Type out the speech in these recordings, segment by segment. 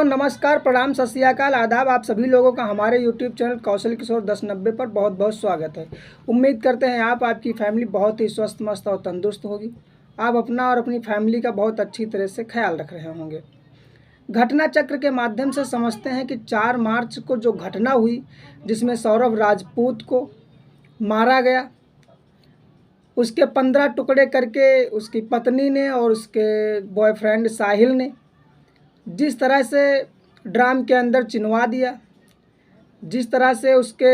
तो नमस्कार, प्रणाम, सत श्री अकाल, आदाब। आप सभी लोगों का हमारे यूट्यूब चैनल कौशल किशोर 1090 पर बहुत बहुत स्वागत है। उम्मीद करते हैं आपकी फैमिली बहुत ही स्वस्थ, मस्त और तंदुरुस्त होगी। आप अपना और अपनी फैमिली का बहुत अच्छी तरह से ख्याल रख रहे होंगे। घटना चक्र के माध्यम से समझते हैं कि 4 मार्च को जो घटना हुई, जिसमें सौरभ राजपूत को मारा गया, उसके 15 टुकड़े करके उसकी पत्नी ने और उसके बॉयफ्रेंड साहिल ने जिस तरह से ड्राम के अंदर चिनवा दिया, जिस तरह से उसके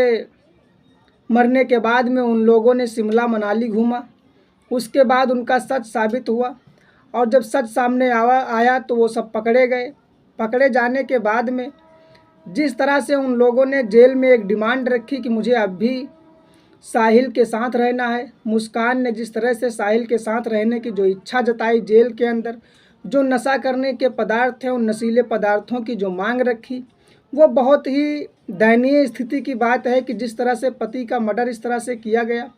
मरने के बाद में उन लोगों ने शिमला मनाली घूमा, उसके बाद उनका सच साबित हुआ और जब सच सामने आया तो वो सब पकड़े गए। पकड़े जाने के बाद में जिस तरह से उन लोगों ने जेल में एक डिमांड रखी कि मुझे अब भी साहिल के साथ रहना है, मुस्कान ने जिस तरह से साहिल के साथ रहने की जो इच्छा जताई, जेल के अंदर जो नशा करने के पदार्थ थे, उन नशीले पदार्थों की जो मांग रखी, वो बहुत ही दयनीय स्थिति की बात है कि जिस तरह से पति का मर्डर इस तरह से किया गया।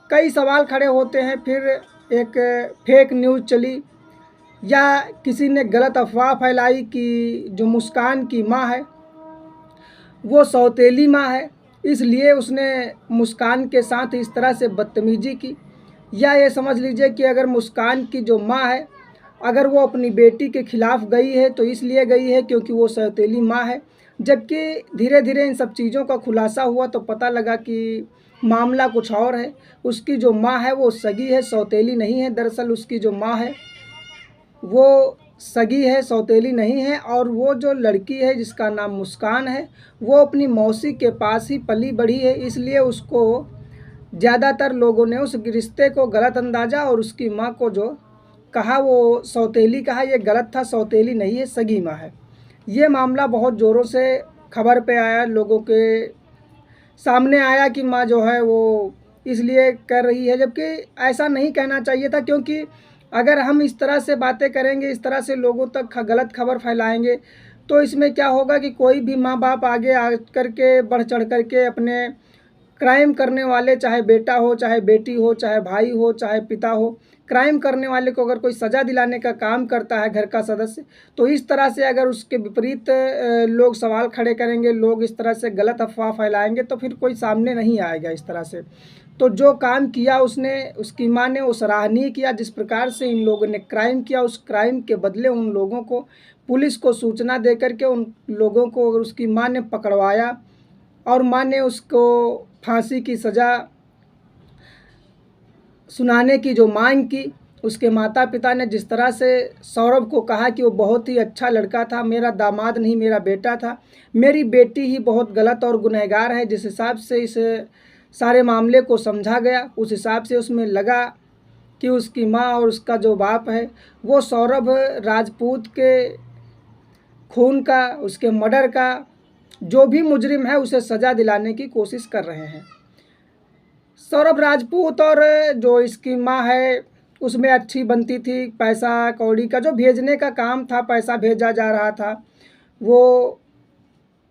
कई सवाल खड़े होते हैं। फिर एक फेक न्यूज़ चली या किसी ने गलत अफवाह फैलाई कि जो मुस्कान की माँ है वो सौतेली माँ है, इसलिए उसने मुस्कान के साथ इस तरह से बदतमीजी की। या ये समझ लीजिए कि अगर मुस्कान की जो माँ है, अगर वो अपनी बेटी के खिलाफ़ गई है तो इसलिए गई है क्योंकि वो सौतेली माँ है। जबकि धीरे धीरे इन सब चीज़ों का खुलासा हुआ तो पता लगा कि मामला कुछ और है। उसकी जो माँ है वो सगी है, सौतेली नहीं है। दरअसल उसकी जो माँ है वो सगी है, सौतेली नहीं है। और वो जो लड़की है जिसका नाम मुस्कान है, वो अपनी मौसी के पास ही पली बढ़ी है, इसलिए उसको ज़्यादातर लोगों ने उस रिश्ते को गलत अंदाज़ा और उसकी माँ को जो कहा वो सौतेली कहा, ये गलत था। सौतेली नहीं है, सगी माँ है। ये मामला बहुत ज़ोरों से खबर पे आया, लोगों के सामने आया कि माँ जो है वो इसलिए कर रही है, जबकि ऐसा नहीं कहना चाहिए था। क्योंकि अगर हम इस तरह से बातें करेंगे, इस तरह से लोगों तक गलत खबर फैलाएंगे, तो इसमें क्या होगा कि कोई भी माँ बाप आगे आ कर के बढ़ चढ़ कर के अपने क्राइम करने वाले, चाहे बेटा हो, चाहे बेटी हो, चाहे भाई हो, चाहे पिता हो, क्राइम करने वाले को अगर कोई सज़ा दिलाने का काम करता है घर का सदस्य, तो इस तरह से अगर उसके विपरीत लोग सवाल खड़े करेंगे, लोग इस तरह से गलत अफवाह फैलाएंगे, तो फिर कोई सामने नहीं आएगा इस तरह से। तो जो काम किया उसने, उसकी माँ ने, वो सराहनीय किया। जिस प्रकार से इन लोगों ने क्राइम किया, उस क्राइम के बदले उन लोगों को, पुलिस को सूचना दे करके उन लोगों को उसकी माँ ने पकड़वाया और माँ ने उसको फांसी की सज़ा सुनाने की जो मांग की। उसके माता पिता ने जिस तरह से सौरभ को कहा कि वो बहुत ही अच्छा लड़का था, मेरा दामाद नहीं मेरा बेटा था, मेरी बेटी ही बहुत गलत और गुनहगार है, जिस हिसाब से इस सारे मामले को समझा गया, उस हिसाब से उसमें लगा कि उसकी माँ और उसका जो बाप है वो सौरभ राजपूत के खून का, उसके मर्डर का जो भी मुजरिम है उसे सज़ा दिलाने की कोशिश कर रहे हैं। सौरभ राजपूत और जो इसकी माँ है उसमें अच्छी बनती थी, पैसा कौड़ी का जो भेजने का काम था, पैसा भेजा जा रहा था, वो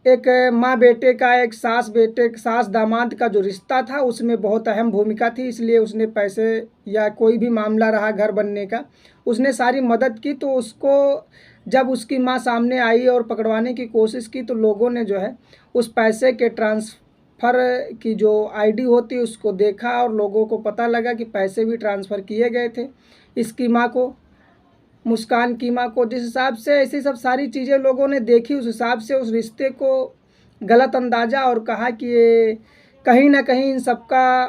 एक माँ बेटे का, एक सास बेटे, सास दामाद का जो रिश्ता था उसमें बहुत अहम भूमिका थी। इसलिए उसने पैसे या कोई भी मामला रहा घर बनने का, उसने सारी मदद की। तो उसको जब उसकी माँ सामने आई और पकड़वाने की कोशिश की, तो लोगों ने जो है उस पैसे के ट्रांसफ़र की जो आईडी होती उसको देखा और लोगों को पता लगा कि पैसे भी ट्रांसफ़र किए गए थे इसकी माँ को, मुस्कान की माँ को। जिस हिसाब से ऐसी सब सारी चीज़ें लोगों ने देखी, उस हिसाब से उस रिश्ते को गलत अंदाज़ा और कहा कि ये कहीं ना कहीं इन सबका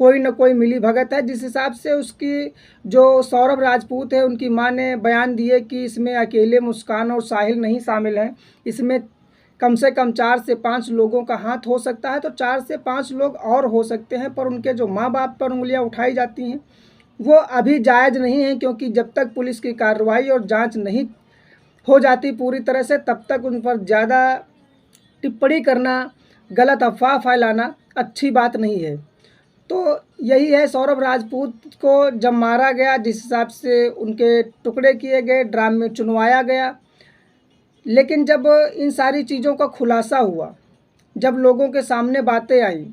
कोई ना कोई मिली भगत है। जिस हिसाब से उसकी जो सौरभ राजपूत है, उनकी माँ ने बयान दिए कि इसमें अकेले मुस्कान और साहिल नहीं शामिल हैं, इसमें कम से कम 4 से 5 लोगों का हाथ हो सकता है। तो 4 से 5 लोग और हो सकते हैं, पर उनके जो माँ बाप पर उंगलियां उठाई जाती हैं वो अभी जायज़ नहीं है। क्योंकि जब तक पुलिस की कार्रवाई और जांच नहीं हो जाती पूरी तरह से, तब तक उन पर ज़्यादा टिप्पणी करना, गलत अफवाह फैलाना अच्छी बात नहीं है। तो यही है, सौरभ राजपूत को जब मारा गया, जिस हिसाब से उनके टुकड़े किए गए, ड्राम में चुनवाया गया, लेकिन जब इन सारी चीज़ों का खुलासा हुआ, जब लोगों के सामने बातें आई,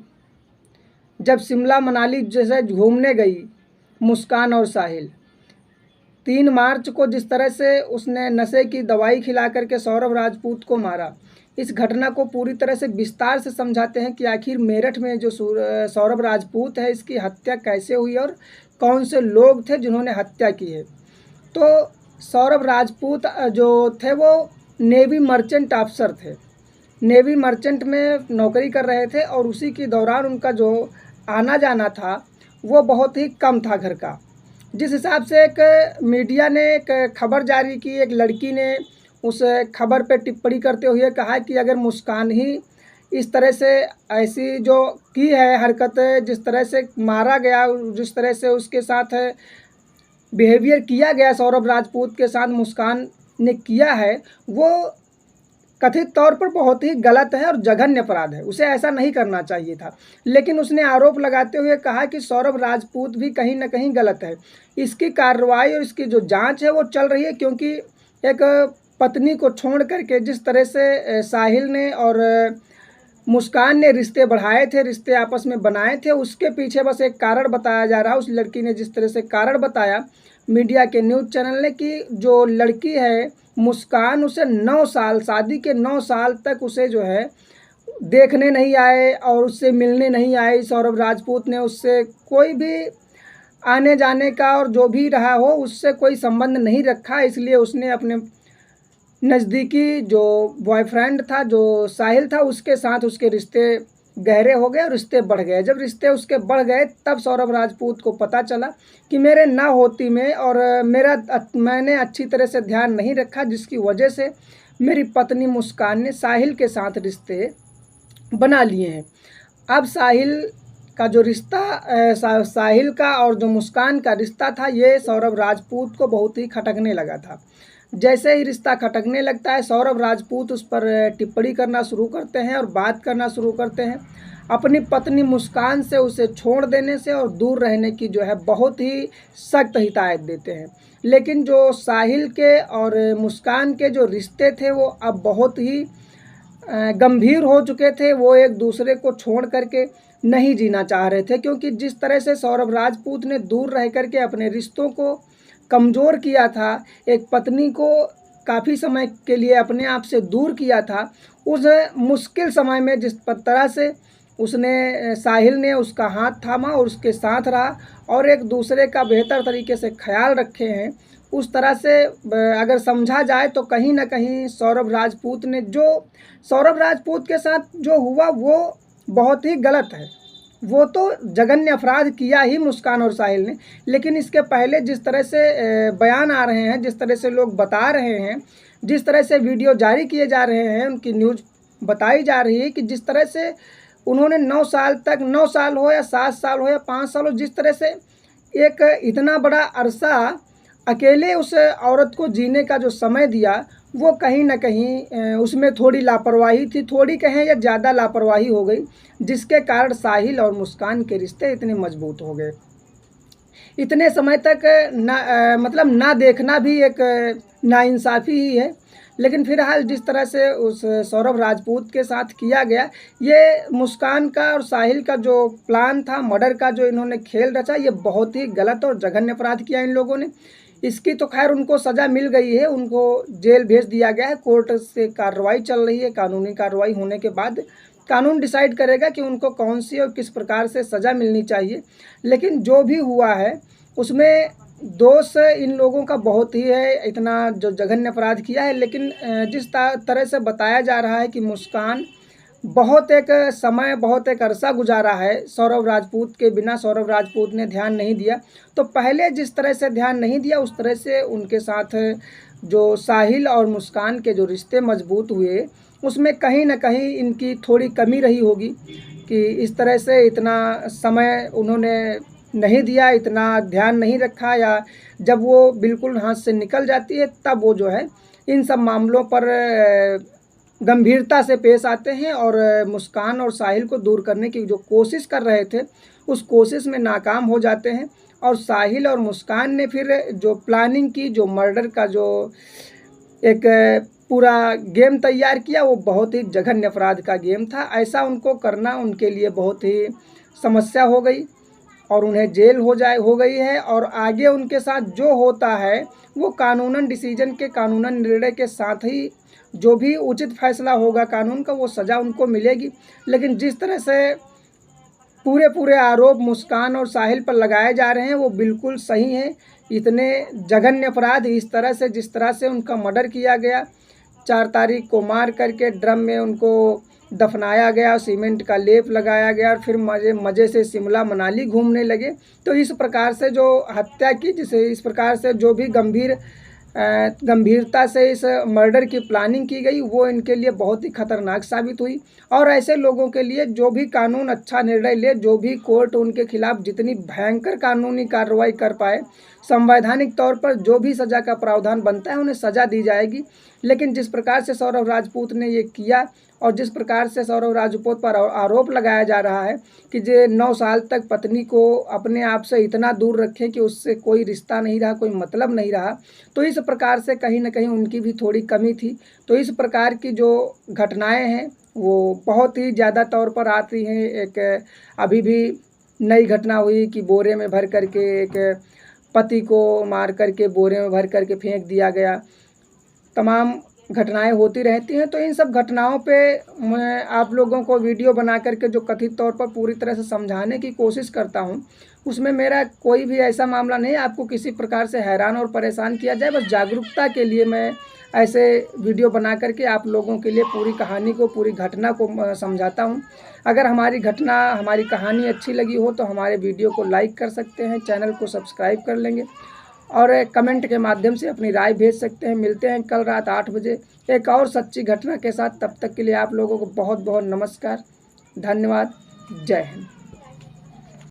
जब शिमला मनाली जैसे घूमने गई मुस्कान और साहिल, 3 मार्च को जिस तरह से उसने नशे की दवाई खिला करके सौरभ राजपूत को मारा, इस घटना को पूरी तरह से विस्तार से समझाते हैं कि आखिर मेरठ में जो सौरभ राजपूत है इसकी हत्या कैसे हुई और कौन से लोग थे जिन्होंने हत्या की है। तो सौरभ राजपूत जो थे वो नेवी मर्चेंट अफसर थे, नेवी मर्चेंट में नौकरी कर रहे थे और उसी के दौरान उनका जो आना जाना था वो बहुत ही कम था घर का। जिस हिसाब से एक मीडिया ने एक खबर जारी की, एक लड़की ने उस खबर पे टिप्पणी करते हुए कहा कि अगर मुस्कान ही इस तरह से ऐसी जो की है हरकत, जिस तरह से मारा गया, जिस तरह से उसके साथ बिहेवियर किया गया सौरभ राजपूत के साथ मुस्कान ने किया है, वो कथित तौर पर बहुत ही गलत है और जघन्य अपराध है, उसे ऐसा नहीं करना चाहिए था। लेकिन उसने आरोप लगाते हुए कहा कि सौरभ राजपूत भी कहीं ना कहीं गलत है। इसकी कार्रवाई और इसकी जो जांच है वो चल रही है, क्योंकि एक पत्नी को छोड़ करके जिस तरह से साहिल ने और मुस्कान ने रिश्ते बढ़ाए थे, रिश्ते आपस में बनाए थे, उसके पीछे बस एक कारण बताया जा रहा है। उस लड़की ने जिस तरह से कारण बताया मीडिया के न्यूज़ चैनल ने कि जो लड़की है मुस्कान, उसे 9 साल, शादी के 9 साल तक उसे जो है देखने नहीं आए और उससे मिलने नहीं आए। सौरभ राजपूत ने उससे कोई भी आने जाने का और जो भी रहा हो उससे कोई संबंध नहीं रखा, इसलिए उसने अपने नज़दीकी जो बॉयफ्रेंड था, जो साहिल था, उसके साथ उसके रिश्ते गहरे हो गए और रिश्ते बढ़ गए। जब रिश्ते उसके बढ़ गए तब सौरभ राजपूत को पता चला कि मेरे ना होती में और मैंने अच्छी तरह से ध्यान नहीं रखा, जिसकी वजह से मेरी पत्नी मुस्कान ने साहिल के साथ रिश्ते बना लिए हैं। अब साहिल का जो रिश्ता साहिल का और जो मुस्कान का रिश्ता था, ये सौरभ राजपूत को बहुत ही खटकने लगा था। जैसे ही रिश्ता खटकने लगता है, सौरभ राजपूत उस पर टिप्पणी करना शुरू करते हैं और बात करना शुरू करते हैं। अपनी पत्नी मुस्कान से उसे छोड़ देने से और दूर रहने की जो है बहुत ही सख्त हिदायत देते हैं। लेकिन जो साहिल के और मुस्कान के जो रिश्ते थे वो अब बहुत ही गंभीर हो चुके थे। वो एक दूसरे को छोड़ करके नहीं जीना चाह रहे थे, क्योंकि जिस तरह से सौरभ राजपूत ने दूर रह करके अपने रिश्तों को कमज़ोर किया था, एक पत्नी को काफ़ी समय के लिए अपने आप से दूर किया था, उस मुश्किल समय में जिस तरह से उसने साहिल ने उसका हाथ थामा और उसके साथ रहा और एक दूसरे का बेहतर तरीके से ख्याल रखे हैं, उस तरह से अगर समझा जाए तो कहीं ना कहीं सौरभ राजपूत ने जो सौरभ राजपूत के साथ जो हुआ वो बहुत ही गलत है। वो तो जघन्य अपराध किया ही मुस्कान और साहिल ने, लेकिन इसके पहले जिस तरह से बयान आ रहे हैं, जिस तरह से लोग बता रहे हैं, जिस तरह से वीडियो जारी किए जा रहे हैं, उनकी न्यूज़ बताई जा रही है कि जिस तरह से उन्होंने 9 साल तक, 9 साल हो या 7 साल हो या 5 साल हो, जिस तरह से एक इतना बड़ा अरसा अकेले उस औरत को जीने का जो समय दिया, वो कहीं ना कहीं उसमें थोड़ी लापरवाही थी, थोड़ी कहें या ज़्यादा लापरवाही हो गई, जिसके कारण साहिल और मुस्कान के रिश्ते इतने मजबूत हो गए। इतने समय तक मतलब ना देखना भी एक नाइंसाफ़ी ही है। लेकिन फिलहाल जिस तरह से उस सौरभ राजपूत के साथ किया गया, ये मुस्कान का और साहिल का जो प्लान था, मर्डर का जो इन्होंने खेल रचा, ये बहुत ही गलत और जघन्य अपराध किया इन लोगों ने। इसकी तो खैर उनको सज़ा मिल गई है, उनको जेल भेज दिया गया है, कोर्ट से कार्रवाई चल रही है। कानूनी कार्रवाई होने के बाद कानून डिसाइड करेगा कि उनको कौन सी और किस प्रकार से सज़ा मिलनी चाहिए। लेकिन जो भी हुआ है उसमें दोष इन लोगों का बहुत ही है, इतना जो जघन्य अपराध किया है। लेकिन जिस तरह से बताया जा रहा है कि मुस्कान बहुत एक समय, बहुत एक अरसा गुजारा है सौरभ राजपूत के बिना, सौरभ राजपूत ने ध्यान नहीं दिया। तो पहले जिस तरह से ध्यान नहीं दिया, उस तरह से उनके साथ जो साहिल और मुस्कान के जो रिश्ते मजबूत हुए, उसमें कहीं ना कहीं इनकी थोड़ी कमी रही होगी कि इस तरह से इतना समय उन्होंने नहीं दिया, इतना ध्यान नहीं रखा, या जब वो बिल्कुल हाथ से निकल जाती है तब वो जो है इन सब मामलों पर गंभीरता से पेश आते हैं और मुस्कान और साहिल को दूर करने की जो कोशिश कर रहे थे उस कोशिश में नाकाम हो जाते हैं। और साहिल और मुस्कान ने फिर जो प्लानिंग की, जो मर्डर का जो एक पूरा गेम तैयार किया, वो बहुत ही जघन्य अपराध का गेम था। ऐसा उनको करना उनके लिए बहुत ही समस्या हो गई। और उन्हें जेल हो गई है, और आगे उनके साथ जो होता है वो कानूनन डिसीजन के, कानूनन निर्णय के साथ ही जो भी उचित फैसला होगा कानून का, वो सज़ा उनको मिलेगी। लेकिन जिस तरह से पूरे आरोप मुस्कान और साहिल पर लगाए जा रहे हैं वो बिल्कुल सही है। इतने जघन्य अपराध, इस तरह से जिस तरह से उनका मर्डर किया गया, 4 तारीख को मार करके ड्रम में उनको दफनाया गया, सीमेंट का लेप लगाया गया और फिर मज़े से शिमला मनाली घूमने लगे। तो इस प्रकार से जो हत्या की, जिसे इस प्रकार से जो भी गंभीरता से इस मर्डर की प्लानिंग की गई, वो इनके लिए बहुत ही खतरनाक साबित हुई। और ऐसे लोगों के लिए जो भी कानून अच्छा निर्णय ले, जो भी कोर्ट उनके खिलाफ जितनी भयंकर कानूनी कार्रवाई कर पाए, संवैधानिक तौर पर जो भी सज़ा का प्रावधान बनता है उन्हें सज़ा दी जाएगी। लेकिन जिस प्रकार से सौरभ राजपूत ने ये किया और जिस प्रकार से सौरभ राजपूत पर आरोप लगाया जा रहा है कि जो 9 साल तक पत्नी को अपने आप से इतना दूर रखे कि उससे कोई रिश्ता नहीं रहा, कोई मतलब नहीं रहा, तो इस प्रकार से कहीं ना कहीं उनकी भी थोड़ी कमी थी। तो इस प्रकार की जो घटनाएं हैं वो बहुत ही ज़्यादा तौर पर आती हैं। एक अभी भी नई घटना हुई कि बोरे में भर करके एक पति को मार करके बोरे में भर करके फेंक दिया गया। तमाम घटनाएं होती रहती हैं। तो इन सब घटनाओं पे मैं आप लोगों को वीडियो बना करके जो कथित तौर पर पूरी तरह से समझाने की कोशिश करता हूं, उसमें मेरा कोई भी ऐसा मामला नहीं आपको किसी प्रकार से हैरान और परेशान किया जाए। बस जागरूकता के लिए मैं ऐसे वीडियो बना करके आप लोगों के लिए पूरी कहानी को, पूरी घटना को समझाता हूं। अगर हमारी घटना, हमारी कहानी अच्छी लगी हो तो हमारे वीडियो को लाइक कर सकते हैं, चैनल को सब्सक्राइब कर लेंगे और कमेंट के माध्यम से अपनी राय भेज सकते हैं। मिलते हैं कल रात 8 बजे एक और सच्ची घटना के साथ। तब तक के लिए आप लोगों को बहुत बहुत नमस्कार, धन्यवाद, जय हिंद।